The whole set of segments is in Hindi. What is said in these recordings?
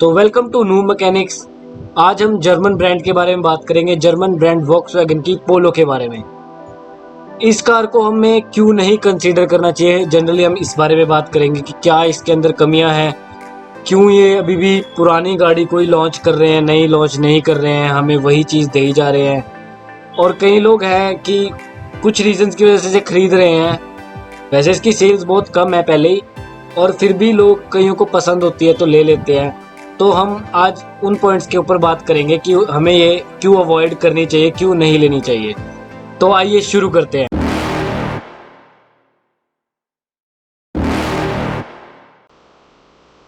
तो वेलकम टू नू मैकेनिक्स। आज हम जर्मन ब्रांड के बारे में बात करेंगे, जर्मन ब्रांड वॉक्सवैगन की पोलो के बारे में। इस कार को हमें क्यों नहीं कंसीडर करना चाहिए, जनरली हम इस बारे में बात करेंगे कि क्या इसके अंदर कमियां हैं, क्यों ये अभी भी पुरानी गाड़ी कोई लॉन्च कर रहे हैं, नई लॉन्च नहीं कर रहे हैं, हमें वही चीज़ दे ही जा रहे हैं। और कई लोग हैं कि कुछ रीजंस की वजह से खरीद रहे हैं। वैसे इसकी सेल्स बहुत कम है पहले ही, और फिर भी लोग कईयों को पसंद होती है तो ले लेते हैं। तो हम आज उन पॉइंट्स के ऊपर बात करेंगे कि हमें ये क्यों अवॉइड करनी चाहिए, क्यों नहीं लेनी चाहिए। तो आइए शुरू करते हैं।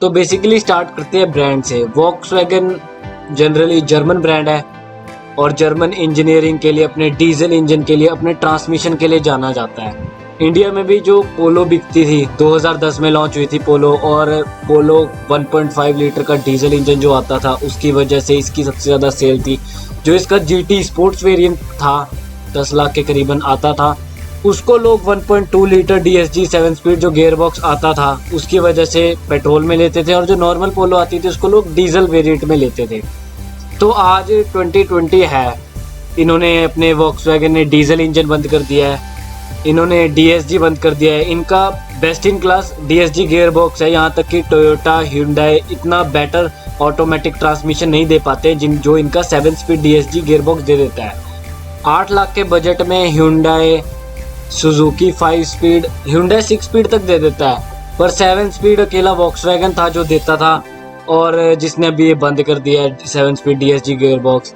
तो बेसिकली स्टार्ट करते हैं ब्रांड से। वॉक्सवैगन जनरली जर्मन ब्रांड है और जर्मन इंजीनियरिंग के लिए, अपने डीजल इंजन के लिए, अपने ट्रांसमिशन के लिए जाना जाता है। इंडिया में भी जो पोलो बिकती थी, 2010 में लॉन्च हुई थी पोलो, और पोलो 1.5 लीटर का डीजल इंजन जो आता था उसकी वजह से इसकी सबसे ज़्यादा सेल थी। जो इसका जीटी स्पोर्ट्स वेरिएंट था, 10 लाख के करीबन आता था, उसको लोग 1.2 लीटर डीएसजी 7 स्पीड जो गियर बॉक्स आता था उसकी वजह से पेट्रोल में लेते थे, और जो नॉर्मल पोलो आती थी उसको लोग डीजल वेरिएंट में लेते थे। तो आज 2020 है, इन्होंने अपने वॉक्सवैगन ने डीजल इंजन बंद कर दिया है, इन्होंने डीएसजी बंद कर दिया है। इनका best in class DSG gear box है, यहाँ तक कि टोयोटा, ह्यूंडई इतना बेटर ऑटोमेटिक ट्रांसमिशन नहीं दे पाते जो इनका 7 स्पीड डीएसजी गियर बॉक्स दे देता है। 8 लाख के बजट में Hyundai, Suzuki 5 speed, Hyundai 6 speed तक दे देता है, पर 7 स्पीड अकेला वॉक्सवैगन था जो देता था, और जिसने अभी ये बंद कर दिया है 7 स्पीड डीएसजी गियर बॉक्स।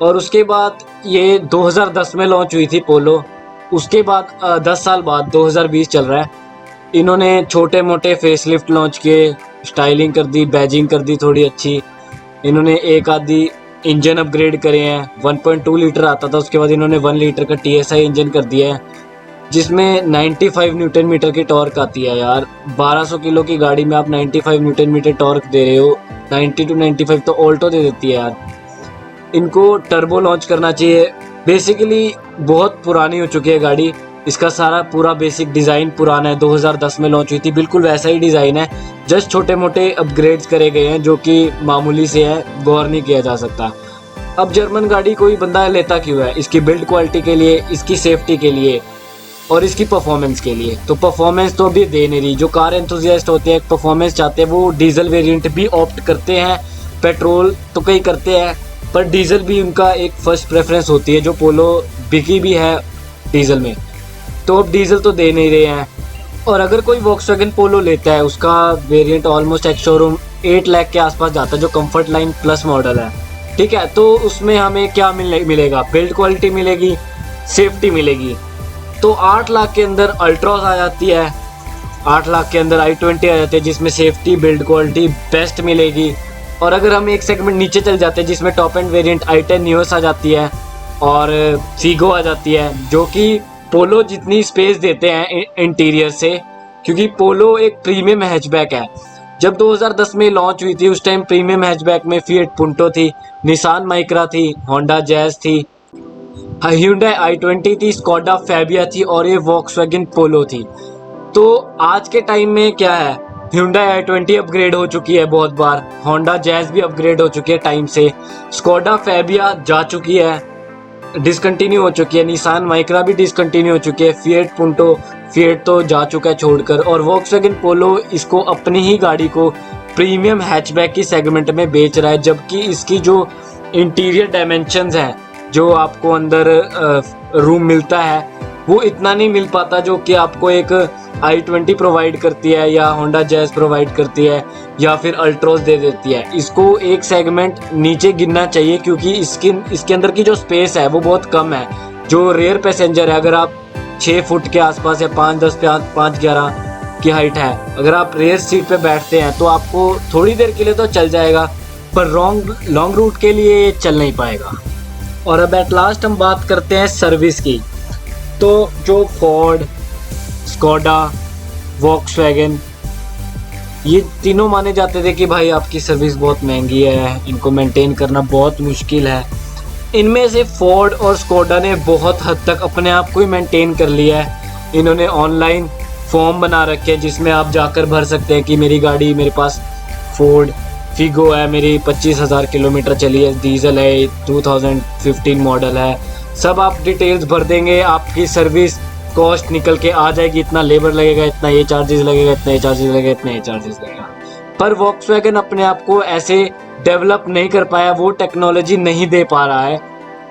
और उसके बाद ये 2010 में लॉन्च हुई थी पोलो। उसके बाद 10 साल बाद 2020 चल रहा है, इन्होंने छोटे मोटे फेसलिफ्ट लॉन्च किए, स्टाइलिंग कर दी, बैजिंग कर दी थोड़ी अच्छी, इन्होंने एक आधी इंजन अपग्रेड करे हैं। 1.2 लीटर आता था, उसके बाद इन्होंने 1 लीटर का टीएसआई इंजन कर दिया है, जिसमें 95 न्यूटन मीटर की टॉर्क आती है। यार 1200 किलो की गाड़ी में आप 95 न्यूटन मीटर टॉर्क दे रहे हो, 90 to 95 तो ऑल्टो दे देती है यार। इनको टर्बो लॉन्च करना चाहिए। बेसिकली बहुत पुरानी हो चुकी है गाड़ी, इसका सारा पूरा बेसिक डिज़ाइन पुराना है, 2010 में लॉन्च हुई थी, बिल्कुल वैसा ही डिज़ाइन है, जस्ट छोटे मोटे अपग्रेड्स करे गए हैं जो कि मामूली से है, गौर नहीं किया जा सकता। अब जर्मन गाड़ी कोई बंदा लेता क्यों है? इसकी बिल्ड क्वालिटी के लिए, इसकी सेफ्टी के लिए और इसकी परफॉर्मेंस के लिए। तो परफॉर्मेंस तो अभी दे नहीं रही। जो कार एंथुसियास्ट होते हैं, परफॉर्मेंस चाहते हैं, वो डीजल वेरिएंट भी ऑप्ट करते हैं, पेट्रोल तो कई करते हैं, पर डीजल भी उनका एक फर्स्ट प्रेफरेंस होती है। जो पोलो बिकी भी है डीजल में, तो अब डीजल तो दे नहीं रहे हैं। और अगर कोई वॉक्सवैगन पोलो लेता है, उसका variant almost ex showroom 8 lakh के आसपास जाता है, जो कंफर्ट लाइन प्लस मॉडल है, ठीक है। तो उसमें हमें क्या मिलेगा? बिल्ड क्वालिटी मिलेगी, सेफ्टी मिलेगी। तो 8 लाख के अंदर अल्ट्रॉस आ जाती है, 8 लाख के अंदर i20 आ जाती है, जिसमें सेफ्टी, बिल्ड क्वालिटी बेस्ट मिलेगी। और अगर हम एक सेगमेंट नीचे चल जाते हैं, जिसमें top end variant i10 Nios आ जाती है और फीगो आ जाती है, जो कि पोलो जितनी स्पेस देते हैं इंटीरियर से, क्योंकि पोलो एक प्रीमियम हैचबैक है। जब 2010 में लॉन्च हुई थी, उस टाइम प्रीमियम हैचबैक में फिएट पुंटो थी, निसान माइक्रा थी, होंडा जैज थी, ह्यूंडई i20 थी, स्कोडा फैबिया थी, और ये वॉक्सवैगन पोलो थी। तो आज के टाइम में क्या है, ह्यूंडई i20 अपग्रेड हो चुकी है बहुत बार, होंडा जैज भी अपग्रेड हो चुकी है टाइम से, स्कोडा फैबिया जा चुकी है, डिसकंटिन्यू हो चुकी है, निसान माइक्रा भी डिसकंटिन्यू हो चुकी है, फिएट तो जा चुका है छोड़कर, और वॉक्सवैगन पोलो इसको अपनी ही गाड़ी को प्रीमियम हैचबैक की सेगमेंट में बेच रहा है। जबकि इसकी जो इंटीरियर डायमेंशंस हैं, जो आपको अंदर रूम मिलता है, वो इतना नहीं मिल पाता जो कि आपको एक i20 प्रोवाइड करती है, या होंडा जैज प्रोवाइड करती है, या फिर अल्ट्रोस दे देती है। इसको एक सेगमेंट नीचे गिनना चाहिए, क्योंकि इसके अंदर की जो स्पेस है वो बहुत कम है। जो रेयर पैसेंजर है, अगर आप 6 फुट के आसपास या 5'10", 5'11" की हाइट है, अगर आप रेयर सीट पे बैठते हैं तो आपको थोड़ी देर के लिए तो चल जाएगा, पर लॉन्ग रूट के लिए चल नहीं पाएगा। और अब एट लास्ट हम बात करते हैं सर्विस की। तो जो फोर्ड, स्कोडा, वॉक्सवैगन, ये तीनों माने जाते थे कि भाई आपकी सर्विस बहुत महंगी है, इनको मेंटेन करना बहुत मुश्किल है। इनमें से फोर्ड और स्कोडा ने बहुत हद तक अपने आप को ही मेंटेन कर लिया है। इन्होंने ऑनलाइन फॉर्म बना रखे हैं, जिसमें आप जाकर भर सकते हैं कि मेरी गाड़ी, मेरे पास फोर्ड फिगो है, मेरी 25,000 किलोमीटर चली है, डीजल है, 2015 मॉडल है। सब आप डिटेल्स भर देंगे, आपकी सर्विस कॉस्ट निकल के आ जाएगी, इतना लेबर लगेगा, इतना ये चार्जेस लगेगा, इतना ये चार्जेस लगेगा, इतना ये चार्जेस लगेगा। पर वॉक्सवैगन अपने आप को ऐसे डेवलप नहीं कर पाया, वो टेक्नोलॉजी नहीं दे पा रहा है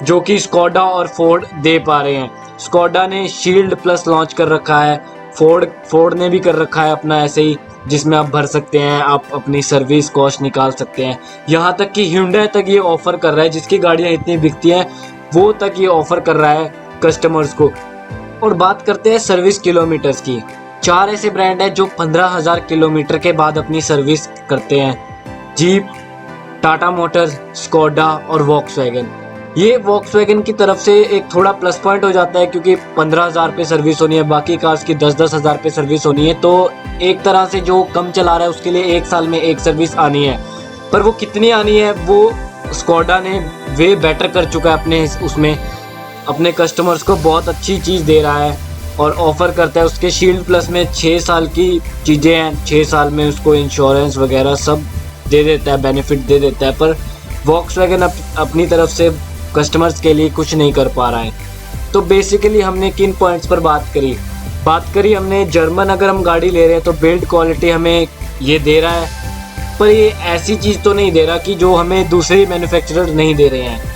जो कि स्कोडा और फोर्ड दे पा रहे हैं। स्कोडा ने शील्ड प्लस लॉन्च कर रखा है, फोर्ड ने भी कर रखा है अपना ऐसे ही, जिसमें आप भर सकते हैं, आप अपनी सर्विस कॉस्ट निकाल सकते हैं। यहाँ तक कि Hyundai तक ये ऑफर कर रहा है, जिसकी गाड़ियाँ इतनी बिकती हैं वो तक ये ऑफर कर रहा है कस्टमर्स को। और बात करते हैं सर्विस किलोमीटर्स की। 4 ऐसे ब्रांड हैं जो 15,000 किलोमीटर के बाद अपनी सर्विस करते हैं: जीप, टाटा मोटर्स, स्कोडा और वॉक्सवैगन। ये वॉक्सवैगन की तरफ से एक थोड़ा प्लस पॉइंट हो जाता है, क्योंकि 15,000 पे सर्विस होनी है, बाकी कार्स की 10-10 हज़ार पे सर्विस होनी है। तो एक तरह से जो कम चला रहा है उसके लिए 1 साल में 1 सर्विस आनी है। पर वो कितनी आनी है वो स्कोडा ने वे बेटर कर चुका है अपने उसमें, अपने कस्टमर्स को बहुत अच्छी चीज़ दे रहा है और ऑफ़र करता है। उसके शील्ड प्लस में 6 साल की चीज़ें हैं, 6 साल में उसको इंश्योरेंस वगैरह सब दे देता है, बेनिफिट दे देता है। पर वॉक्सवैगन अपनी तरफ से कस्टमर्स के लिए कुछ नहीं कर पा रहा है। तो बेसिकली हमने किन पॉइंट्स पर बात करी हमने जर्मन, अगर हम गाड़ी ले रहे हैं तो बिल्ड क्वालिटी हमें ये दे रहा है, पर ये ऐसी चीज़ तो नहीं दे रहा कि जो हमें दूसरे मैन्युफैक्चरर नहीं दे रहे हैं।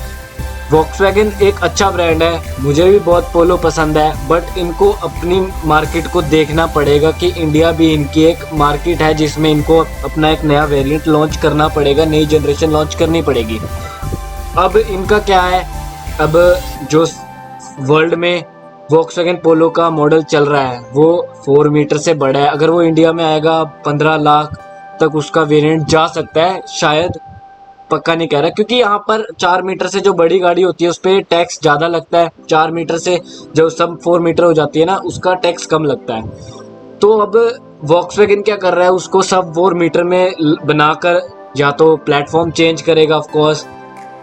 वॉक्सवैगन एक अच्छा ब्रांड है, मुझे भी बहुत पोलो पसंद है, बट इनको अपनी मार्केट को देखना पड़ेगा कि इंडिया भी इनकी एक मार्केट है जिसमें इनको अपना एक नया वेरिएंट लॉन्च करना पड़ेगा, नई जनरेशन लॉन्च करनी पड़ेगी। अब इनका क्या है, अब जो वर्ल्ड में वॉक्सवैगन पोलो का मॉडल चल रहा है वो 4 मीटर से बड़ा है। अगर वो इंडिया में आएगा 15 लाख तक उसका वेरिएंट जा सकता है, शायद, पक्का नहीं कह रहा, क्योंकि यहाँ पर 4 मीटर से जो बड़ी गाड़ी होती है उस पर टैक्स ज़्यादा लगता है। 4 मीटर से जो सब 4 मीटर हो जाती है ना, उसका टैक्स कम लगता है। तो अब वॉक्सवैगन क्या कर रहा है, उसको सब 4 मीटर में बनाकर या तो प्लेटफॉर्म चेंज करेगा ऑफ कोर्स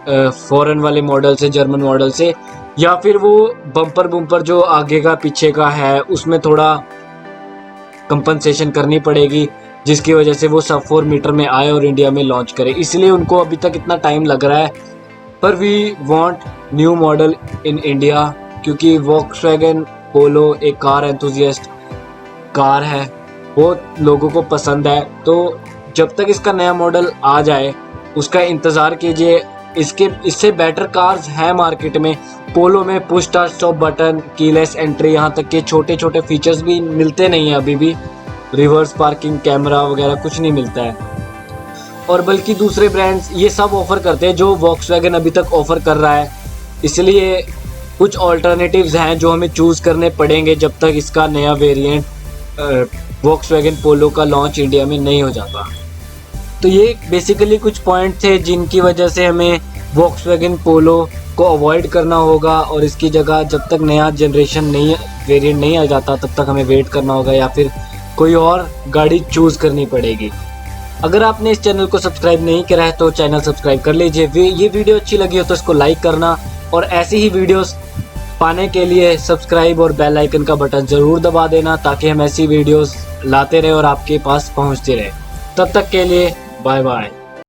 फॉरेन वाले मॉडल से, जर्मन मॉडल से, या फिर वो बम्पर जो आगे का पीछे का है उसमें थोड़ा कंपनसेशन करनी पड़ेगी, जिसकी वजह से वो सब 4 मीटर में आए और इंडिया में लॉन्च करे। इसलिए उनको अभी तक इतना टाइम लग रहा है। पर we want new model in India, क्योंकि वॉक्सवैगन पोलो एक कार एंथुसियास्ट कार है, बहुत लोगों को पसंद है। तो जब तक इसका नया मॉडल आ जाए उसका इंतज़ार कीजिए। इससे बेटर कार्स हैं मार्केट में। पोलो में push start stop button, keyless entry, यहाँ तक के छोटे छोटे फीचर्स भी मिलते नहीं हैं अभी भी, रिवर्स पार्किंग कैमरा वगैरह कुछ नहीं मिलता है। और बल्कि दूसरे ब्रांड्स ये सब ऑफ़र करते हैं जो वॉक्सवैगन अभी तक ऑफ़र कर रहा है। इसलिए कुछ ऑल्टरनेटिव्स हैं जो हमें चूज़ करने पड़ेंगे जब तक इसका नया वेरिएंट वॉक्सवैगन पोलो का लॉन्च इंडिया में नहीं हो जाता। तो ये बेसिकली कुछ पॉइंट थे जिनकी वजह से हमें वॉक्सवैगन पोलो को अवॉइड करना होगा, और इसकी जगह जब तक नया जनरेशन नहीं वेरिएंट नहीं आ जाता तब तक हमें वेट करना होगा, या फिर कोई और गाड़ी चूज़ करनी पड़ेगी। अगर आपने इस चैनल को सब्सक्राइब नहीं करा है तो चैनल सब्सक्राइब कर लीजिए। ये वीडियो अच्छी लगी हो तो इसको लाइक करना, और ऐसी ही वीडियोस पाने के लिए सब्सक्राइब और बेल आइकन का बटन ज़रूर दबा देना, ताकि हम ऐसी वीडियोस लाते रहे और आपके पास पहुंचते रहे। तब तक के लिए बाय बाय।